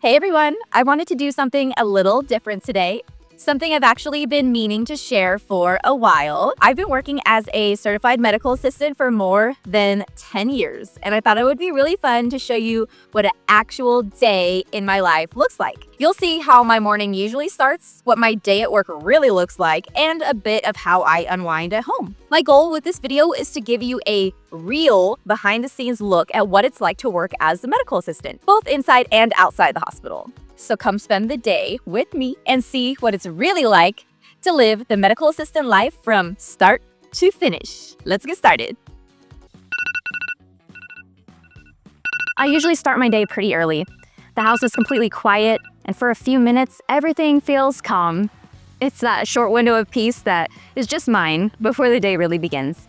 Hey everyone, I wanted to do something a little different today. Something I've actually been meaning to share for a while. I've been working as a certified medical assistant for more than 10 years, and I thought it would be really fun to show you what an actual day in my life looks like. You'll see how my morning usually starts, what my day at work really looks like, and a bit of how I unwind at home. My goal with this video is to give you a real behind-the-scenes look at what it's like to work as a medical assistant, both inside and outside the hospital. So come spend the day with me and see what it's really like to live the medical assistant life from start to finish. Let's get started. I usually start my day pretty early. The house is completely quiet, and for a few minutes, everything feels calm. It's that short window of peace that is just mine before the day really begins.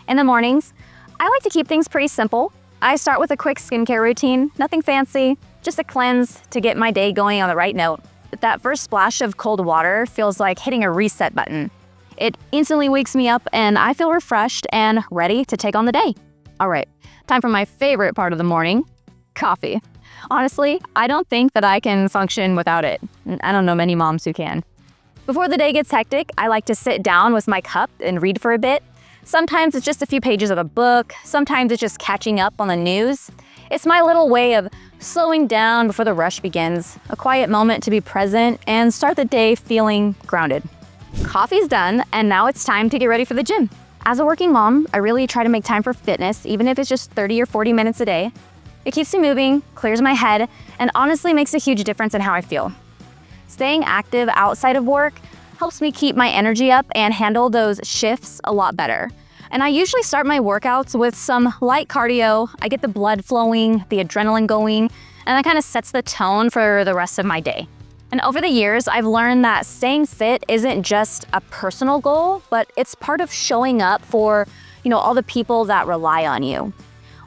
In the mornings, I like to keep things pretty simple. I start with a quick skincare routine, nothing fancy, just a cleanse to get my day going on the right note. That first splash of cold water feels like hitting a reset button. It instantly wakes me up and I feel refreshed and ready to take on the day. All right, time for my favorite part of the morning, coffee. Honestly, I don't think that I can function without it. I don't know many moms who can. Before the day gets hectic, I like to sit down with my cup and read for a bit. Sometimes it's just a few pages of a book, sometimes it's just catching up on the news. It's my little way of slowing down before the rush begins, a quiet moment to be present and start the day feeling grounded. Coffee's done, and now it's time to get ready for the gym. As a working mom, I really try to make time for fitness, even if it's just 30 or 40 minutes a day. It keeps me moving, clears my head, and honestly makes a huge difference in how I feel. Staying active outside of work helps me keep my energy up and handle those shifts a lot better. And I usually start my workouts with some light cardio. I get the blood flowing, the adrenaline going, and that kind of sets the tone for the rest of my day. And over the years, I've learned that staying fit isn't just a personal goal, but it's part of showing up for, all the people that rely on you.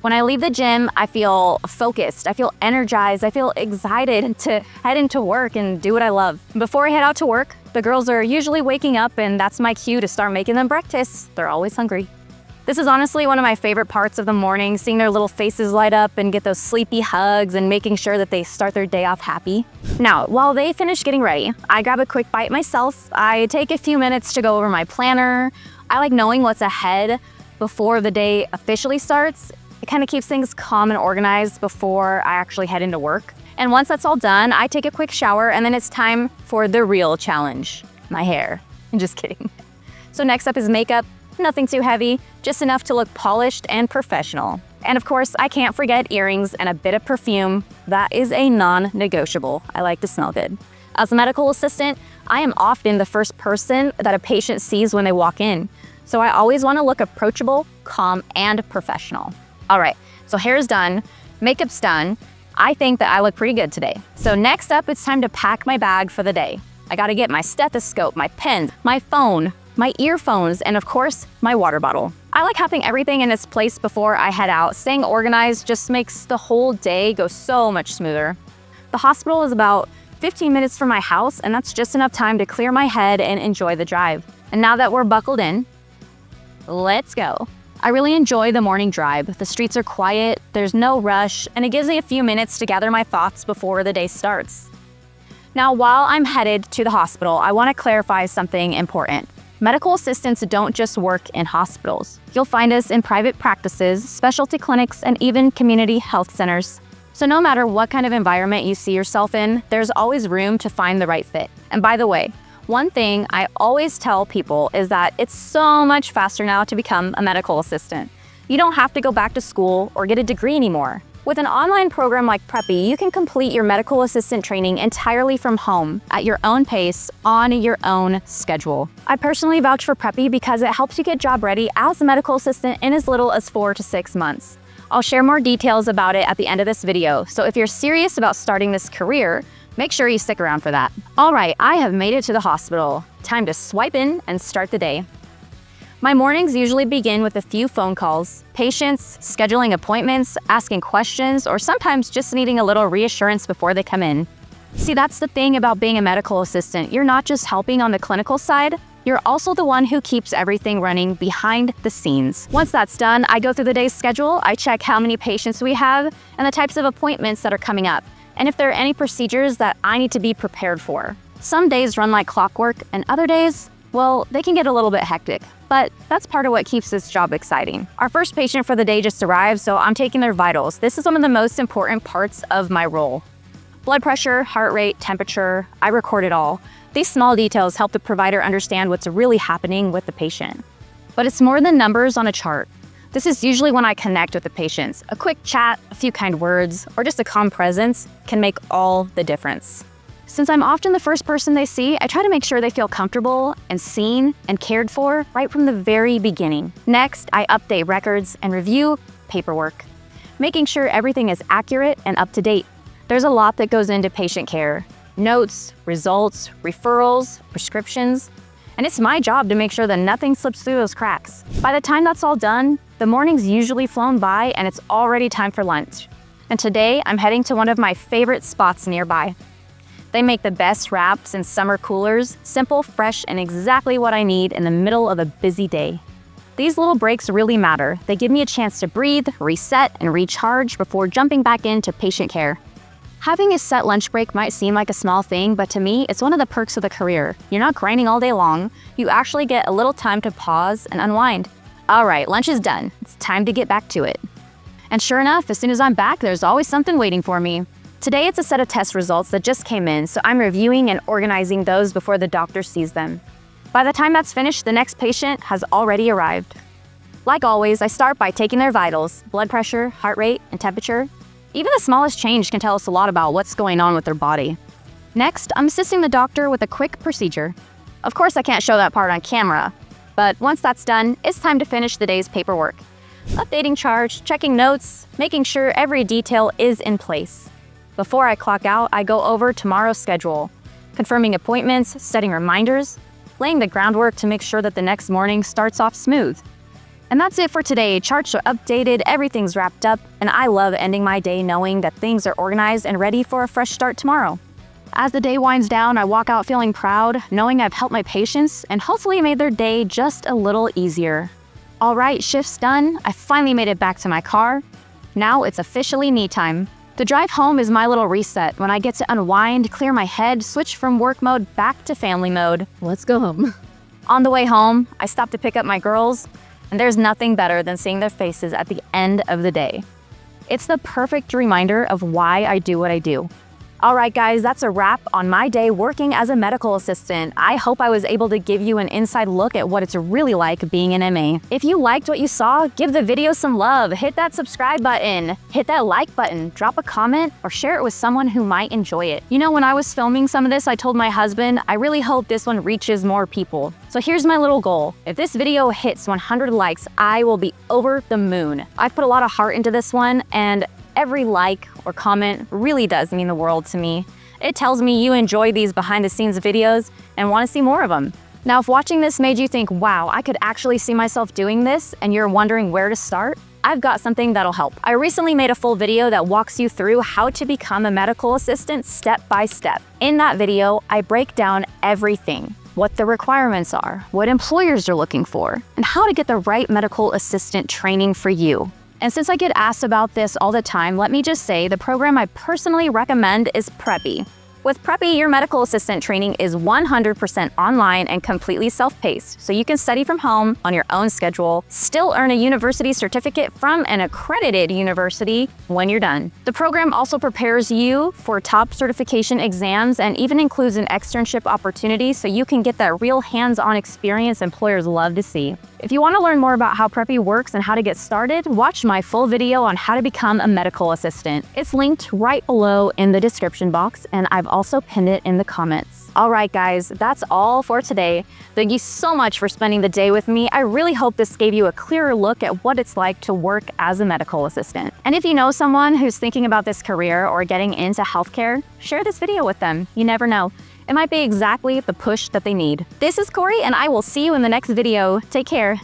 When I leave the gym, I feel focused, I feel energized, I feel excited to head into work and do what I love. Before I head out to work, the girls are usually waking up, and that's my cue to start making them breakfast. They're always hungry. This is honestly one of my favorite parts of the morning, seeing their little faces light up and get those sleepy hugs and making sure that they start their day off happy. Now, while they finish getting ready, I grab a quick bite myself. I take a few minutes to go over my planner. I like knowing what's ahead before the day officially starts. It kind of keeps things calm and organized before I actually head into work. And once that's all done, I take a quick shower, and then it's time for the real challenge, my hair. I'm just kidding. So next up is makeup. Nothing too heavy, just enough to look polished and professional. And of course, I can't forget earrings and a bit of perfume. That is a non-negotiable. I like to smell good. As a medical assistant, I am often the first person that a patient sees when they walk in. So I always want to look approachable, calm, and professional. All right, so hair's done, makeup's done. I think that I look pretty good today. So next up, it's time to pack my bag for the day. I gotta get my stethoscope, my pens, my phone, my earphones, and of course, my water bottle. I like having everything in its place before I head out. Staying organized just makes the whole day go so much smoother. The hospital is about 15 minutes from my house, and that's just enough time to clear my head and enjoy the drive. And now that we're buckled in, let's go. I really enjoy the morning drive. The streets are quiet, there's no rush, and it gives me a few minutes to gather my thoughts before the day starts. Now, while I'm headed to the hospital, I want to clarify something important. Medical assistants don't just work in hospitals. You'll find us in private practices, specialty clinics, and even community health centers. So no matter what kind of environment you see yourself in, there's always room to find the right fit. And by the way, one thing I always tell people is that it's so much faster now to become a medical assistant. You don't have to go back to school or get a degree anymore. With an online program like Preppy, you can complete your medical assistant training entirely from home, at your own pace, on your own schedule. I personally vouch for Preppy because it helps you get job ready as a medical assistant in as little as 4 to 6 months. I'll share more details about it at the end of this video, so if you're serious about starting this career, make sure you stick around for that. All right, I have made it to the hospital. Time to swipe in and start the day. My mornings usually begin with a few phone calls, patients, scheduling appointments, asking questions, or sometimes just needing a little reassurance before they come in. See, that's the thing about being a medical assistant. You're not just helping on the clinical side, you're also the one who keeps everything running behind the scenes. Once that's done, I go through the day's schedule, I check how many patients we have and the types of appointments that are coming up. and if there are any procedures that I need to be prepared for. Some days run like clockwork, and other days, well, they can get a little bit hectic, but that's part of what keeps this job exciting. Our first patient for the day just arrived, so I'm taking their vitals. This is one of the most important parts of my role. Blood pressure, heart rate, temperature, I record it all. These small details help the provider understand what's really happening with the patient. But it's more than numbers on a chart. This is usually when I connect with the patients. A quick chat, a few kind words, or just a calm presence can make all the difference. Since I'm often the first person they see, I try to make sure they feel comfortable and seen and cared for right from the very beginning. Next, I update records and review paperwork, making sure everything is accurate and up to date. There's a lot that goes into patient care: notes, results, referrals, prescriptions, and it's my job to make sure that nothing slips through those cracks. By the time that's all done, the morning's usually flown by and it's already time for lunch. And today, I'm heading to one of my favorite spots nearby. They make the best wraps and summer coolers, simple, fresh, and exactly what I need in the middle of a busy day. These little breaks really matter. They give me a chance to breathe, reset, and recharge before jumping back into patient care. Having a set lunch break might seem like a small thing, but to me, it's one of the perks of the career. You're not grinding all day long. You actually get a little time to pause and unwind. All right, lunch is done. It's time to get back to it. And sure enough, as soon as I'm back, there's always something waiting for me. Today, it's a set of test results that just came in, so I'm reviewing and organizing those before the doctor sees them. By the time that's finished, the next patient has already arrived. Like always, I start by taking their vitals: blood pressure, heart rate, and temperature. Even the smallest change can tell us a lot about what's going on with their body. Next, I'm assisting the doctor with a quick procedure. Of course, I can't show that part on camera, but once that's done, it's time to finish the day's paperwork. Updating charts, checking notes, making sure every detail is in place. Before I clock out, I go over tomorrow's schedule, confirming appointments, setting reminders, laying the groundwork to make sure that the next morning starts off smooth. And that's it for today. Charts are updated, everything's wrapped up, and I love ending my day knowing that things are organized and ready for a fresh start tomorrow. As the day winds down, I walk out feeling proud, knowing I've helped my patients and hopefully made their day just a little easier. All right, shift's done. I finally made it back to my car. Now it's officially me time. The drive home is my little reset when I get to unwind, clear my head, switch from work mode back to family mode. Let's go home. On the way home, I stop to pick up my girls, and there's nothing better than seeing their faces at the end of the day. It's the perfect reminder of why I do what I do. All right, guys, that's a wrap on my day working as a medical assistant. I hope I was able to give you an inside look at what it's really like being an MA. If you liked what you saw, give the video some love, hit that subscribe button, hit that like button, drop a comment, or share it with someone who might enjoy it. You know, when I was filming some of this, I told my husband, I really hope this one reaches more people. So here's my little goal. If this video hits 100 likes, I will be over the moon. I've put a lot of heart into this one, and every like or comment really does mean the world to me. It tells me you enjoy these behind the scenes videos and want to see more of them. Now, if watching this made you think, wow, I could actually see myself doing this, and you're wondering where to start, I've got something that'll help. I recently made a full video that walks you through how to become a medical assistant step by step. In that video, I break down everything: what the requirements are, what employers are looking for, and how to get the right medical assistant training for you. And since I get asked about this all the time, let me just say the program I personally recommend is Preppy. With Preppy, your medical assistant training is 100% online and completely self-paced, so you can study from home on your own schedule, still earn a university certificate from an accredited university when you're done. The program also prepares you for top certification exams and even includes an externship opportunity so you can get that real hands-on experience employers love to see. If you want to learn more about how Preppy works and how to get started, watch my full video on how to become a medical assistant. It's linked right below in the description box, and I've also pinned it in the comments. All right, guys, that's all for today. Thank you so much for spending the day with me. I really hope this gave you a clearer look at what it's like to work as a medical assistant. And if you know someone who's thinking about this career or getting into healthcare, share this video with them. You never know. It might be exactly the push that they need. This is Corey, and I will see you in the next video. Take care.